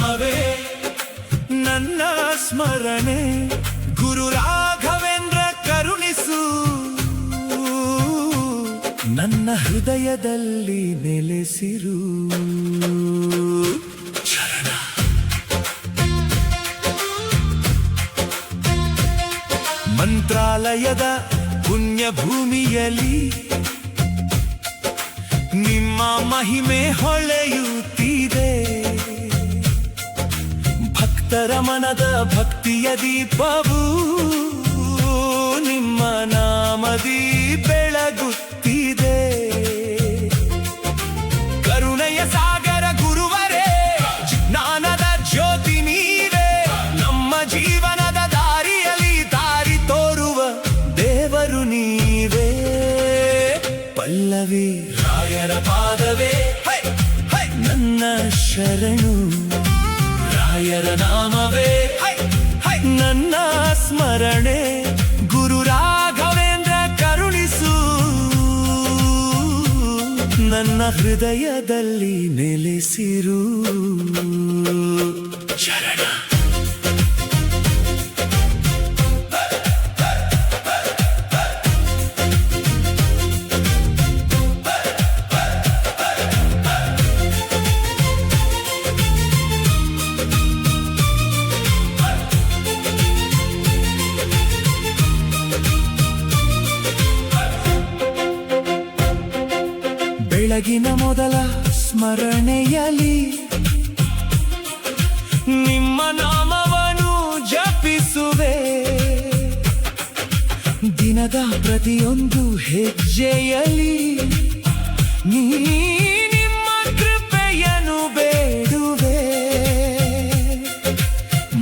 ನಾಮವೇ ನನ್ನ ಸ್ಮರಣೆ, ಗುರು ರಾಘವೇಂದ್ರ ಕರುಣಿಸು, ನನ್ನ ಹೃದಯದಲ್ಲಿ ನೆಲೆಸಿರು. ಶರಣ. ಮಂತ್ರಾಲಯದ ಪುಣ್ಯ ಭೂಮಿಯಲ್ಲಿ ನಿಮ್ಮ ಮಹಿಮೆ ಹೊಳೆಯುತ್ತಿದೆ. ಭಕ್ತರ ಮನದ ಭಕ್ತಿಯ ದೀಪವು ನಿಮ್ಮ ನಾಮದಿ ಬೆಳಗುತ್ತಿದೆ. ಕರುಣೆಯ ಸಾಗರ ಗುರುವರೇ, ಜ್ಞಾನದ ಜ್ಯೋತಿ ನೀವೇ, ನಮ್ಮ ಜೀವನದ ದಾರಿಯಲ್ಲಿ ದಾರಿ ತೋರುವ ದೇವರು ನೀವೇ. ಪಲ್ಲವಿ ರಾಯರ ಪಾದವೇ ನನ್ನ ಶರಣು, ರಾಯರ ನಾಮವೇ ನನ್ನ ಸ್ಮರಣೆ, ಗುರು ರಾಘವೇಂದ್ರ ಕರುಣಿಸು, ನನ್ನ ಹೃದಯದಲ್ಲಿ ನೆಲೆಸಿರು. ಶರಣ. ಬೆಳಗಿನ ಮೊದಲ ಸ್ಮರಣೆಯಲ್ಲಿ ನಿಮ್ಮ ನಾಮವನ್ನು ಜಪಿಸುವೆ. ದಿನದ ಪ್ರತಿಯೊಂದು ಹೆಜ್ಜೆಯಲ್ಲಿ ನಿಮ್ಮ ಕೃಪೆಯನ್ನು ಬೇಡುವೆ.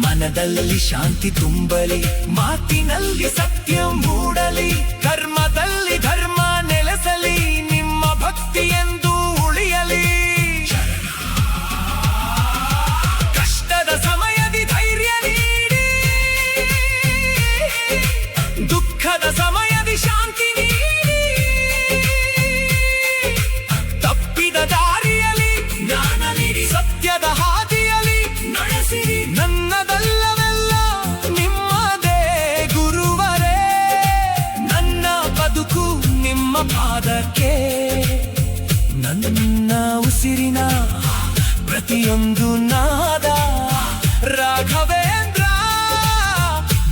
ಮನದಲ್ಲಿ ಶಾಂತಿ ತುಂಬಲಿ, ಮಾತಿನಲ್ಲಿ ಸತ್ಯ ಮೂಡಲಿ, ಕರ್ಮದಲ್ಲಿ ಧರ್ಮ ನೆಲೆಸಲಿ, ನಿಮ್ಮ ಭಕ್ತಿಯೆಂದು ಉಳಿಯಲಿ. ಕಷ್ಟದ ಸಮಯದಿ ಧೈರ್ಯ ನೀಡಿ, ದುಃಖದ ಸಮಯದಿ ಶಾಂತಿ ನೀಡಿ, ತಪ್ಪಿದ ದಾರಿಯಲ್ಲಿ ಜ್ಞಾನ ನೀಡಿ, ಸತ್ಯದ ಹಾದಿಯಲ್ಲಿ ನಡೆಸಿರಿ. ನನ್ನದಲ್ಲವೆಲ್ಲ ನಿಮ್ಮದೇ ಗುರುವರೇ, ನನ್ನ ಬದುಕು ನಿಮ್ಮ ಪಾದಕ್ಕೆ, ನನ್ನ ಉಸಿರಿನ ಪ್ರತಿಯೊಂದು ನಾದ ರಾಘವೇಂದ್ರ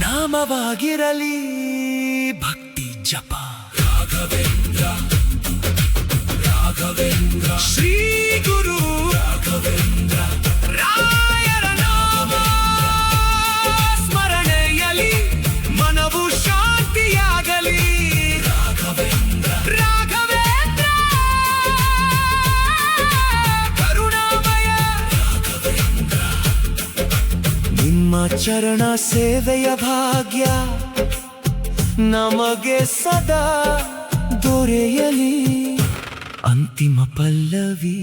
ನಾಮವಾಗಿರಲಿ. ಭಕ್ತಿ ಜಪ ರಾಘವೇಂದ್ರ, ರಾಘವೇಂದ್ರ ಶ್ರೀ ಗುರು ರಾಘವೇಂದ್ರ, ರಾಯರ ನಾಮ ಸ್ಮರಣೆಯಲಿ ಮನವು ಶಾಂತಿಯಾಗಲಿ. ರಾಘವೇಂದ್ರ, ರಾಘವೇಂದ್ರ ಕರುಣಾಮಯ ರಾಘವೇಂದ್ರ. ನಿಮ್ಮ ಚರಣ ಸೇವೆಯ ಭಾಗ್ಯ ನಮಗೆ ಸದಾ ದೊರೆಯಲಿ. ಅಂತಿಮ ಪಲ್ಲವಿ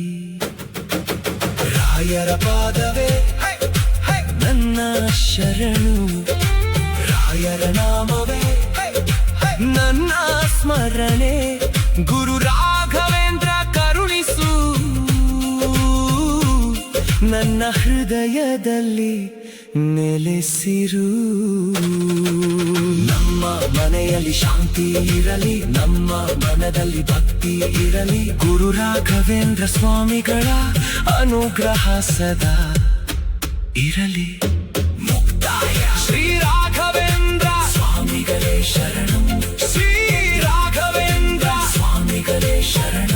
ರಾಯರ ಪಾದವೇ ನನ್ನ ಶರಣು, ರಾಯರ ನಾಮವೇ ನನ್ನ ಸ್ಮರಣೆ, ಗುರು ರಾಘವೇಂದ್ರ ಕರುಣಿಸು, ನನ್ನ ಹೃದಯದಲ್ಲಿ ನೆಲೆಸಿರು. ನಮ್ಮ ಮನೆಯಲ್ಲಿ ಶಾಂತಿ ಇರಲಿ, ನಮ್ಮ ಮನದಲ್ಲಿ ಭಕ್ತಿ ಇರಲಿ, ಗುರು ರಾಘವೇಂದ್ರ ಸ್ವಾಮಿಗಳ ಅನುಗ್ರಹ ಸದಾ ಇರಲಿ. ಮುಕ್ತಾಯ. ಶ್ರೀ ರಾಘವೇಂದ್ರ ಸ್ವಾಮಿಗಳೇ ಶರಣು, ಶ್ರೀ ರಾಘವೇಂದ್ರ ಸ್ವಾಮಿಗಳೇ ಶರಣು.